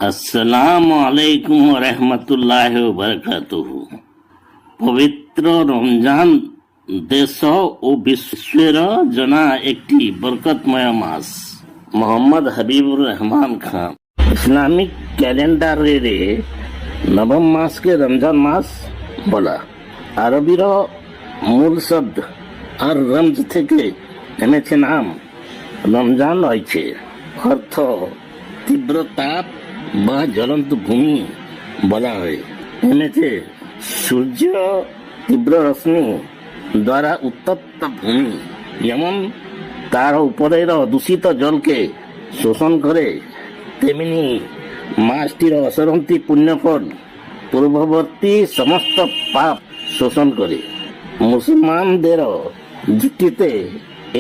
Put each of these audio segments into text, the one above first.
আসসালামু আলাইকুম রহমতুল্লাহ বারাকাতুহু। পবিত্র রমজান দেশ ও বিশ্বের জন্য একটি বরকতময় মাস। মোহাম্মদ হাবিবুর রহমান খান। ইসলামিক ক্যালেন্ডারের নবম মাসকে রমজান মাস বলা। আরবির মূল শব্দ আর রমজ থেকে এনেছে নাম রমজান হয়েছে। অর্থ তীব্র তাপ বা জ্বলন্ত ভূমি বলা হয়। এনেছে সূর্য তীব্র রশ্মি দ্বারা উত্তপ্ত ভূমি, যেমন তার উপরের দূষিত জলকে শোষণ করে, তেমনি মাসটির অসরন্তি পুণ্যফল পূর্ববর্তী সমস্ত পাপ শোষণ করে। মুসলমানদের দৃষ্টিতে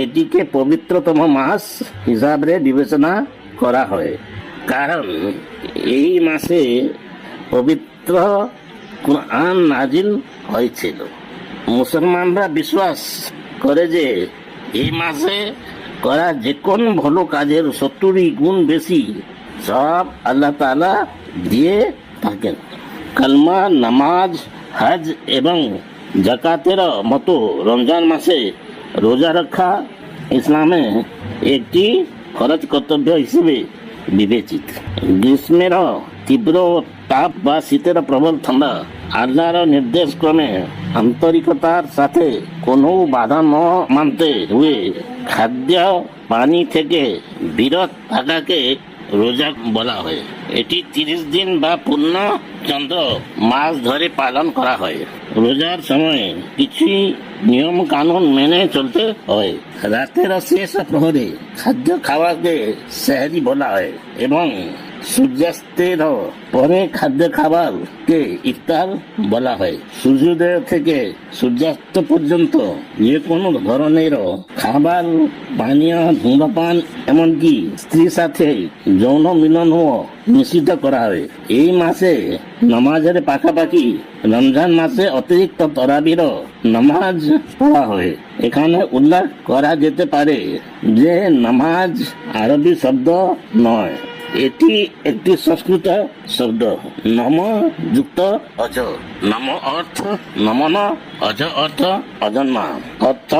এটিকে পবিত্রতম মাস হিসাবে বিবেচনা করা হয়, কারণ এই মাসে পবিত্র কুরআন নাজিল হয়েছিল। মুসলমানরা বিশ্বাস করে যে এই মাসে করা যে কোন ভালো কাজের 70 গুণ বেশি সব আল্লাহ তাআলা দিয়ে থাকেন। কালমা, নামাজ, হজ এবং জাকাতের মতো রমজান মাসে রোজা রাখা ইসলামে একটি ফরজ কর্তব্য হিসেবে বিবেচিত। গ্রীষ্মের তীব্র তাপ বা শীতের প্রবল ঠান্ডা আল্লাহর নির্দেশ ক্রমে আন্তরিকতার সাথে কোনো বাধা ন মানতে হুয়ে খাদ্য পানি থেকে বিরত থাকাকে রোজা বলা হয়। এটি 30 দিন বা পূর্ণ চন্দ্র মাস ধরে পালন করা হয়। রোজার সময় কিছু নিয়ম কানুন মেনে চলতে হয়। রাতের শেষ প্রহরে খাদ্য খাওয়াকে সেহরি বলা হয় এবং সূর্যাস্তের পরে খাদ্য খাবারকে ইফতার বলা হয়। সূর্যোদয় থেকে সূর্যাস্ত পর্যন্ত যে কোনো ধরনের খাবার, পানীয়, ধূমপান, এমনকি স্ত্রীর সাথে যৌন মিলনও নিষিদ্ধ করা হয়। এই মাসে নামাজের পাশাপাশি রমজান মাসে অতিরিক্ত তরাবির নামাজ পড়া হয়। এখানে উল্লেখ করা যেতে পারে যে নামাজ আরবি শব্দ নয়, এটি একটি সংস্কৃত শব্দ। নম যুক্ত অজ। নম অর্থ নমন, অজ অর্থ অজন্মা, অর্থ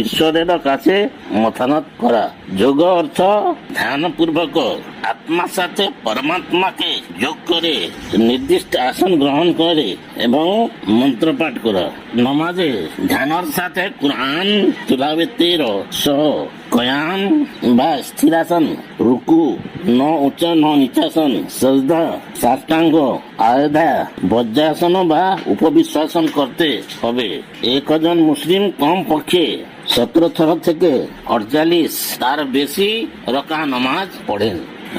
ঈশ্বরের কাছে মথানত করা। যোগ অর্থ ধ্যান পূর্বক আত্মার সাথে পরমাত্মাকে যোগ করে নির্দিষ্ট আসন গ্রহণ করে এবং মন্ত্র পাঠ করা। নমাজে ধ্যানের সাথে কুরআন তিলাওয়াতের সহ কয়াম বা স্থিরাসন, রুকু, ন উচ্চ ন নিচাসন, সজদা, সাষ্টাঙ্গ, আয়দা, বজ্রাসন বা উপবিশ্বাসন করতে হবে। একজন মুসলিম কম পক্ষে 17 থর থেকে 48 তার বেশি রকা নামাজ পড়েন।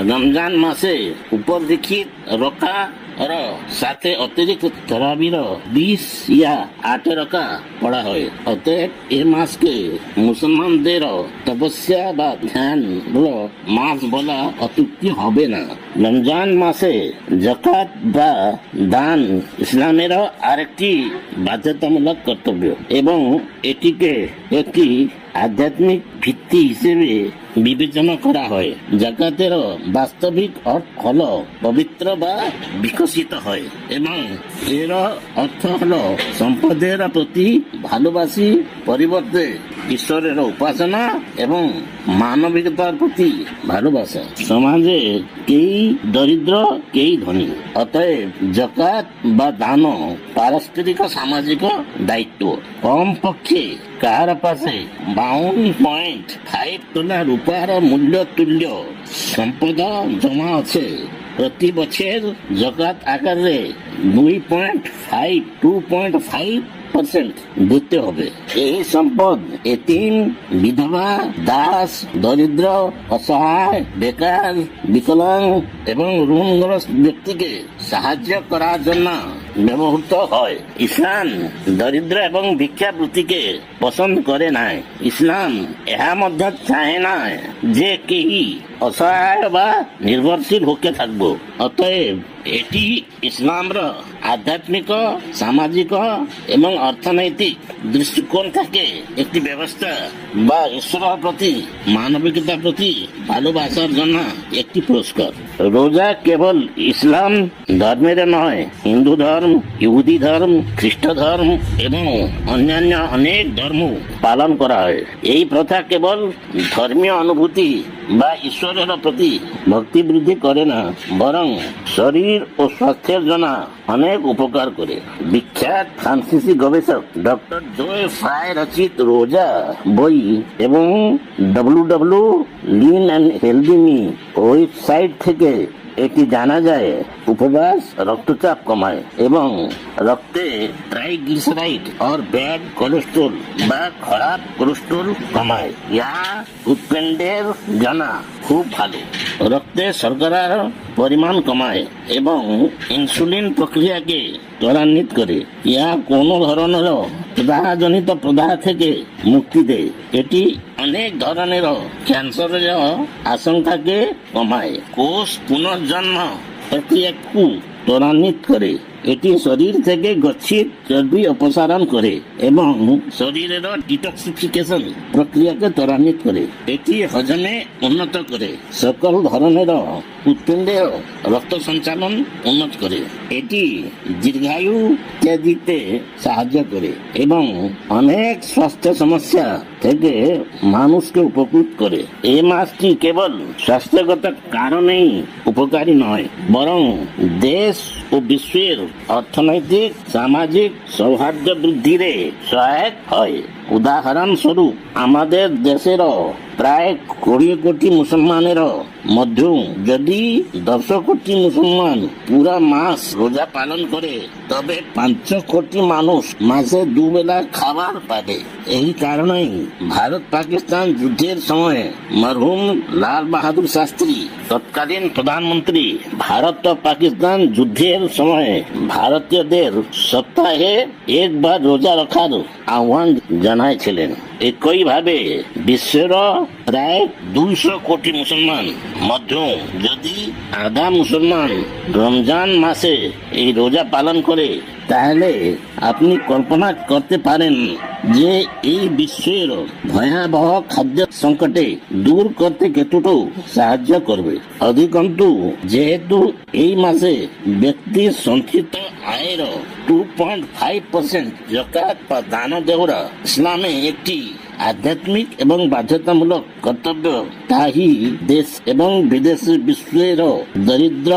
রমজান মাসে উপরলিখিত রকা সাথে অতিরিক্ত তরাবির 20 ইয়া 8 রকা পড়া হয়। অতএব এ মাসকে মুসলমানদের তপস্যা বা ধ্যান মাস বলা অত্যুক্তি হবে না। রমজান মাসে জাকাত বা দান ইসলামের আরেকটি বাধ্যতামূলক কর্তব্য এবং এটিকে একটি আধ্যাত্মিক ভিত্তি হিসেবে বিবেচনা করা হয়। জাকাতের বাস্তবিক অর্থ হল পবিত্র বা বিকশিত হয় এবং এর অর্থ হল সম্পদের প্রতি ভালোবাসি পরিবর্তে ঈশ্বরের উপাসনা এবং মানবিকতার প্রতি ভালোবাসা। সমাজে কেই দরিদ্র কেই ধনী, অতএব জাকাত বা দান পারস্পরিক সামাজিক দায়িত্ব। কম পক্ষে কার পাশে 52.5 তোলা রূপার মূল্য তুল্য সম্পদ জমা আছে, প্রতি বছর জাকাত আকারে 2.5% দিতে হবে। এই সম্পদ এতিম, বিধবা, দাস, দরিদ্র, অসহায়, বেকার, বিকলাঙ্গ এবং ঋণগ্রস্ত ব্যক্তিকে সাহায্য করার জন্য ব্যবহৃত হয়। ইসলাম দরিদ্র এবং ভিক্ষাবৃত্তিকে পছন্দ করে নাই। ইসলাম ଏହା ମଧ୍ୟ চাহে না যে কেহি অসহায় বা নির্ভরশীল হকে থাকবো। অতএব এটি ইসলামর আধ্যাত্মিক, সামাজিক এবং অর্থনৈতিক দৃষ্টিকোণ থেকে একটি ব্যবস্থা বা ঈশ্বরের প্রতি, মানবিকতার প্রতি ভালোবাসার জন্য একটি পুরস্কার। রোজা কেবল ইসলাম ধর্মের নয়, হিন্দু ধর্ম, ইহুদি ধর্ম, খ্রিস্ট ধর্ম এবং অন্যান্য অনেক ধর্ম পালন করা হয়। এই প্রথা কেবল ধর্মীয় অনুভূতি বা ঈশ্বরের প্রতি ভক্তি বৃদ্ধি করে না, বরং শরীর ও স্বাস্থ্যের জন্য অনেক উপকার করে। বিখ্যাত ফ্রান্সিসি গবেষক ডক্টর জোয়ে ফ্রাই রচিত রোজা বই এবং W lean and healthy me website থেকে এটি জানা যায় উপবাস রক্তচাপ কমায় এবং রক্তে ট্রাইগ্লিসারাইড और ব্যাড কোলেস্ট্রল বা খারাপ কোলেস্ট্রল কমায়। ইহা হৃৎপিণ্ডের জন্য খুব ভালো। রক্তে শর্করার পরিমাণ কমায় এবং ইনসুলিন প্রক্রিয়াকে ত্বরান্বিত করে। ইহা কোনো ধরনের প্রদাহজনিত প্রদাহ থেকে মুক্তি দেয়। এটি অনেক ধরনের ক্যান্সারের আশঙ্কাকে কমায়। কোষ পুনর্জন্ম প্রক্রিয়াକୁ ত্বরান্বিত করে। এটি শরীর থেকে গচ্ছিত চর্বি অপসারণ করে এবং শরীরের ডিটক্সিফিকেশন প্রক্রিয়াকে ত্বরান্বিত করে। এটি হজমে উন্নত করে, সকল ধরনের হৃৎপিণ্ডের রক্ত সঞ্চালন উন্নত করে। এটি দীর্ঘায়ু দিতে সাহায্য করে এবং অনেক স্বাস্থ্য সমস্যা থেকে মানুষকে উপকৃত করে। এই মাসটি কেবল স্বাস্থ্যগত কারণেই উপকারী নয়, বরং দেশ ও বিশ্বের অর্থনৈতিক সামাজিক সৌহার্দ্য বৃদ্ধিরে সহায়ক হয়। উদাহরণস্বরূপ আমাদের দেশের প্রায় 20 কোটি মুসলমানের মধ্যে যদি 10 কোটি মুসলমান পুরা মাস রোজা পালন করে, তবে 5 কোটি মানুষ মাসে দুবেলা খাবার পাবে। এই কারণেই ভারত পাকিস্তান যুদ্ধের সময় মরহুম লাল বাহাদুর শাস্ত্রী তৎকালীন প্রধানমন্ত্রী ভারত ও পাকিস্তান যুদ্ধের সময় ভারতীয়দের সপ্তাহে একবার রোজা রাখার আহ্বান জানাইছিলেন। একইভাবে বিশ্বের প্রায় 200 কোটি মুসলমান মধ্যে যদি আধা মুসলমান রমজান মাসে এই রোজা পালন করে, তাহলে আপনি কল্পনা করতে পারেন যে এই বিশ্বের ভয়াবহ খাদ্য সংকটে দূর করতে কতটুকু সাহায্য করবে। অধিকন্তু যেহেতু এই মাসে ব্যক্তির সঞ্চিত আয়ের 2.5% জাকাত বা দান দেওয়া ইসলামে একটি আধ্যাত্মিক এবং বাধ্যতামূলক কর্তব্য, তাই দেশ এবং বিদেশে বিশ্বের দরিদ্র,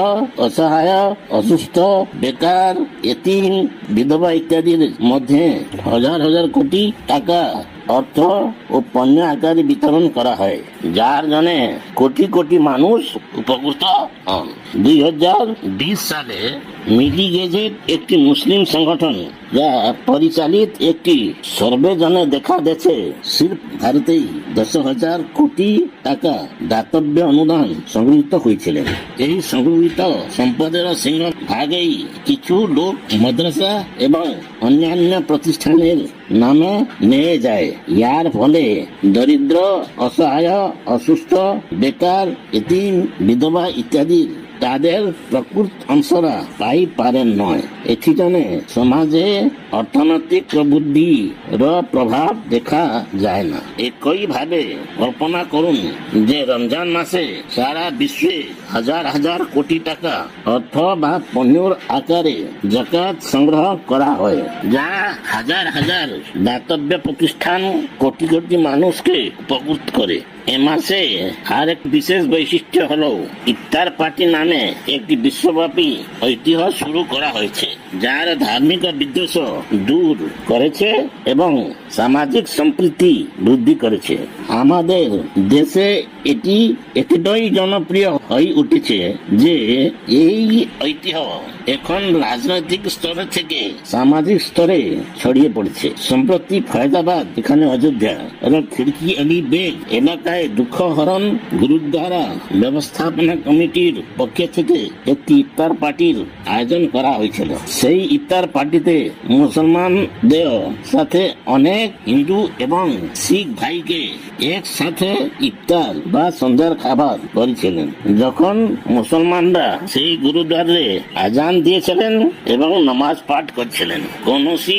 অসহায়, অসুস্থ, বেকার, এতিম, বিধবা ইত্যাদির মধ্যে হাজার হাজার কোটি টাকা অর্থ ও পণ্য আকারে বিতরণ করা হয়, যার জন্য কোটি কোটি মানুষ উপকৃত হন। 2020 সালে মিলি গেজেট একটি মুসলিম সংগঠন যা পরিচালিত একটি সর্বে জনে দেখা গেছে সির্ফ ভারতেই 10,000 কোটি টাকা দাতব্য অনুদান সংগৃহীত হয়েছিলেন। এই সংগৃহীত সম্পদের সিংহ ভাগেই কিছু লোক মাদ্রাসা এবং অন্যান্য প্রতিষ্ঠানের নামে নিয়ে যায়। ইয়ার ফলে দরিদ্র, অসহায়, অসুস্থ, বেকার, এতিম, বিধবা ইত্যাদি তাদের প্রকৃত অংশরা পাই পারেন নয়। এথিজনে সমাজে অর্থনৈতিক প্রবৃদ্ধির প্রভাব দেখা যায় না। একইভাবে কল্পনা করুন যে রমজান মাসে সারা বিশ্বে হাজার হাজার কোটি টাকা অর্থ বা পণ্যের আকারে জাকাত সংগ্রহ করা হয়, যা হাজার হাজার দাতব্য প্রতিষ্ঠান কোটি কোটি মানুষকে উপকৃত করে। এ মাসে আর এক বিশেষ বৈশিষ্ট্য হলো ইফতার পার্টি নামে একটি বিশ্বব্যাপী ঐতিহ্য শুরু করা হয়েছে, যার ধার্মিক বিদ্বেষ দূর করেছে এবং সামাজিক সম্প্রীতি বৃদ্ধি করেছে। আমাদের দেশে এটি এতটাই জনপ্রিয় হয়ে উঠেছে যে এই ঐতিহ্য এখন রাজনৈতিক স্তর থেকে সামাজিক স্তরে ছড়িয়ে পড়েছে। সম্প্রতি ফয়দাবাদ, এখানে অযোধ্যা এবং খিড়কি আলী বেগ এলাকায় তাই দুঃখহরণ গুরুদ্বারা ব্যবস্থাপনা কমিটির পক্ষ থেকে একটি ইফতার পার্টির আয়োজন করা হয়েছিল। সেই ইফতার পার্টিতে মুসলমানদের সাথে অনেক হিন্দু এবং শিখ ভাইকে একসাথে ইফতার বা সন্ধ্যার খাবার করেছিলেন। যখন মুসলমানরা সেই গুরুদ্বারে আজান দিয়েছিলেন এবং নামাজ পাঠ করছিলেন, কৌনসি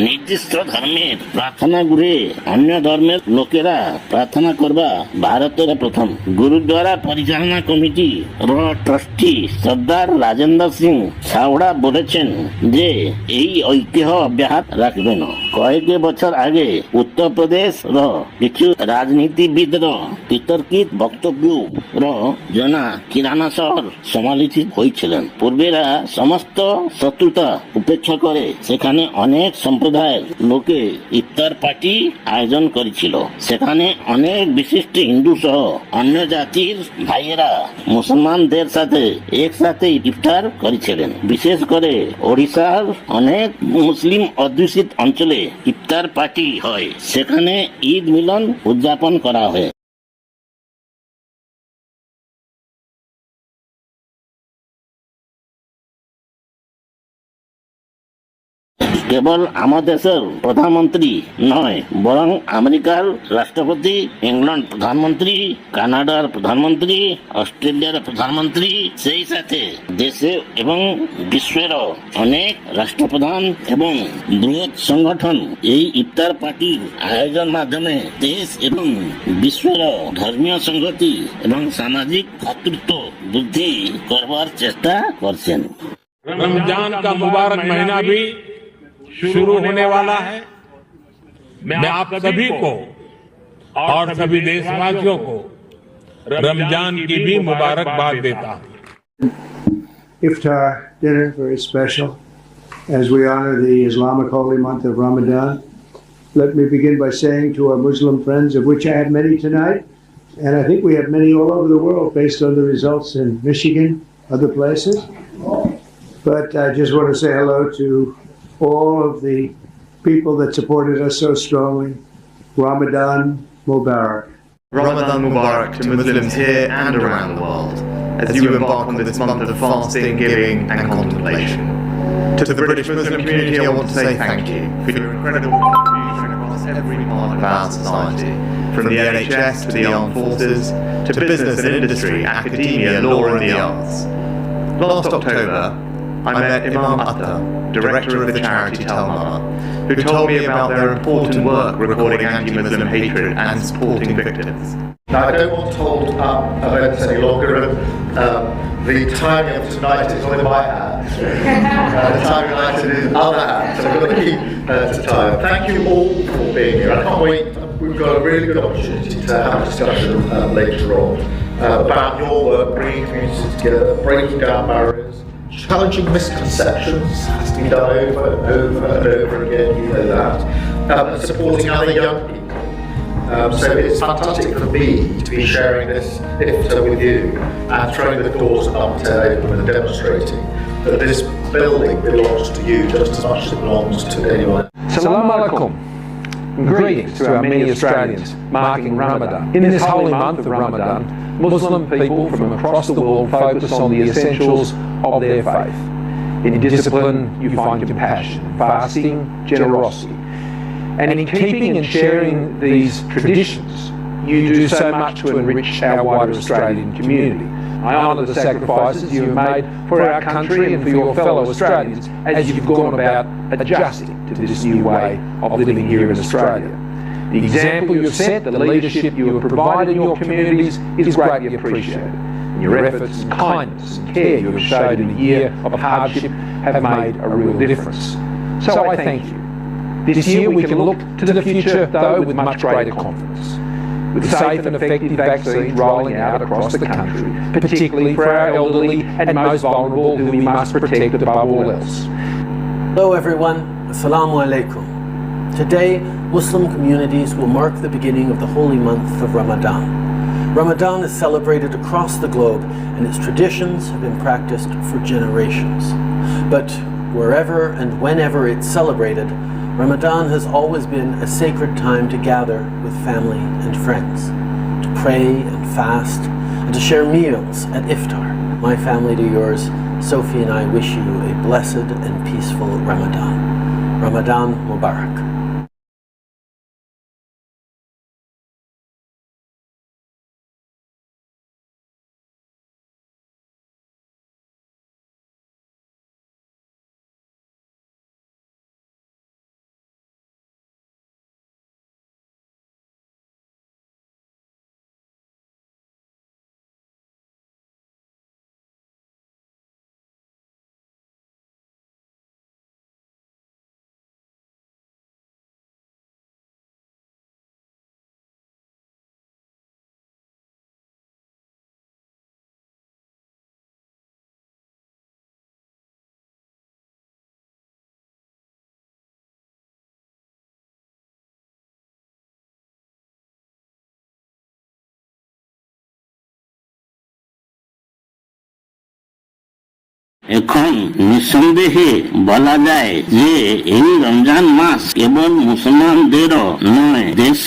নির্দিষ্ট ধর্মের প্রার্থনা গৃহে অন্য ধর্মের লোকেরা প্রার্থনা করবা ভারতের প্রথম। গুরুদ্বারা পরিচালনা কমিটি ট্রাস্টি সর্দার রাজেন্দ্র সিং ছাওড়া বলেছেন যে এই ঐতিহ্য অব্যাহত রাখবেন। কয়েক বছর আগে উত্তরপ্রদেশ কিছু রাজনীতিবিদ বিতর্কিত বক্তব্য জনা কিরানা শহর সমালোচিত হয়েছিলেন। পূর্বেরা সমস্ত শত্রুতা উপেক্ষা করে সেখানে অনেক সম্প্রদায়ের লোকে ইফতার পার্টি আয়োজন করেছিল। সেখানে অনেক বিশিষ্ট হিন্দু সহ অন্য জাতির ভাইয়েরা মুসলমানদের সাথে একসাথে ইফতার করেছিলেন। বিশেষ করে ওড়িশার অনেক মুসলিম অধ্যুষিত অঞ্চলে ইফতার পার্টি হয়, সেখানে ঈদ মিলন উদযাপন করা হয়। কেবল আমার দেশের প্রধানমন্ত্রী নয়, বরং আমেরিকার রাষ্ট্রপতি, ইংল্যান্ড প্রধানমন্ত্রী, কানাডার প্রধানমন্ত্রী, অস্ট্রেলিয়ার প্রধানমন্ত্রী, সেই সাথে দেশে এবং বিশ্বের অনেক রাষ্ট্রপ্রধান এবং বৃহৎ সংগঠন এই ইফতার পার্টির আয়োজন মাধ্যমে দেশ এবং বিশ্বের ধর্মীয় সংহতি এবং সামাজিক ভ্রাতৃত্ব বৃদ্ধি করবার চেষ্টা করছেন। रमजान का मुबारक महीना भी शुरू होने वाला है। मैं आप सभी को और सभी देशवासियों को रमजान की भी मुबारकबाद देता हूं। Iftar dinner, very special, as we honor the Islamic holy month of Ramadan. Let me begin by saying to our Muslim friends, of which I have many tonight, and I think we have many all over the world based on the results in Michigan, other places. But I just want to say hello to all of the people that supported us so strongly. Ramadan Mubarak. Ramadan Mubarak to Muslims here and around the world as you embark on this month of fasting, giving and contemplation. To the British Muslim community, I want to say thank you for your incredible contribution across every part of our society, from the NHS to the armed forces, to business and industry, academia, law and the arts. Last October, I met Imam Atta, director of the charity Talmud, who told me about their important work recording anti-Muslim hatred and supporting victims. Now, I don't want to hold up events any longer. The timing of tonight is all in my hands. The timing of tonight is in other hands, so we've got to keep to time. Thank you all for being here. I can't wait. We've got a really good opportunity to have a discussion later on about your work, bringing communities together, breaking down barriers, challenging misconceptions. Has to be done over and over and over again, you know that, and supporting other young people. So it's fantastic for me to be sharing this iftar with you and throwing the doors of Number 10 open and demonstrating that this building belongs to you just as much as it belongs to anyone. Assalamu alaikum. Greetings to our many Australians marking Ramadan. In this holy month of Ramadan, Muslim people from across the world focus on the essentials of their faith. In discipline, you find compassion, fasting, generosity. And in keeping and sharing these traditions, you do so much to enrich our wider Australian community. I honour the sacrifices you have made for our country and for your fellow Australians as you've gone about adjusting to this new way of living here in Australia. The example you have set, the leadership you have provided in your communities is greatly appreciated. And your efforts and kindness and care you have showed in a year of hardship have made a real difference. So I thank you. This year we can look to the future, though, with much greater confidence. With safe and effective vaccines rolling out across the country, particularly for our elderly and most vulnerable who we must protect above all else. Hello everyone, Assalamu alaikum. Today, Muslim communities will mark the beginning of the holy month of Ramadan. Ramadan is celebrated across the globe and its traditions have been practiced for generations. But wherever and whenever it's celebrated, Ramadan has always been a sacred time to gather with family and friends, to pray and fast, and to share meals at iftar. My family to yours, Sophie and I wish you a blessed and peaceful Ramadan. Ramadan Mubarak. এখন নিঃসন্দেহে বলা যায় যে এই রমজান মাস কেবল মুসলমানদেরও নয়, দেশ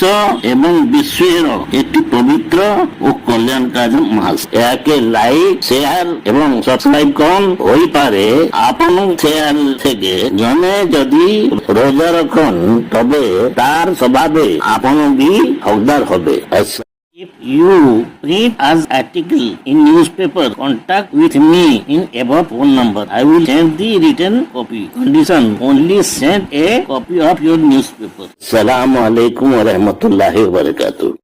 এবং বিশ্বের একটি পবিত্র ও কল্যাণকারী মাস। একে লাইক, শেয়ার এবং সাবস্ক্রাইব করুন। হইপারে আপন শেয়ার থেকে জনে যদি রোজা রাখুন তবে তার স্বভাবে আপন বি হকদার হবে। If you read as article in newspaper, contact with me in above phone number. I will send the written copy. Condition: only send a copy of your newspaper. Assalamu alaikum wa rahmatullahi wa barakatuh.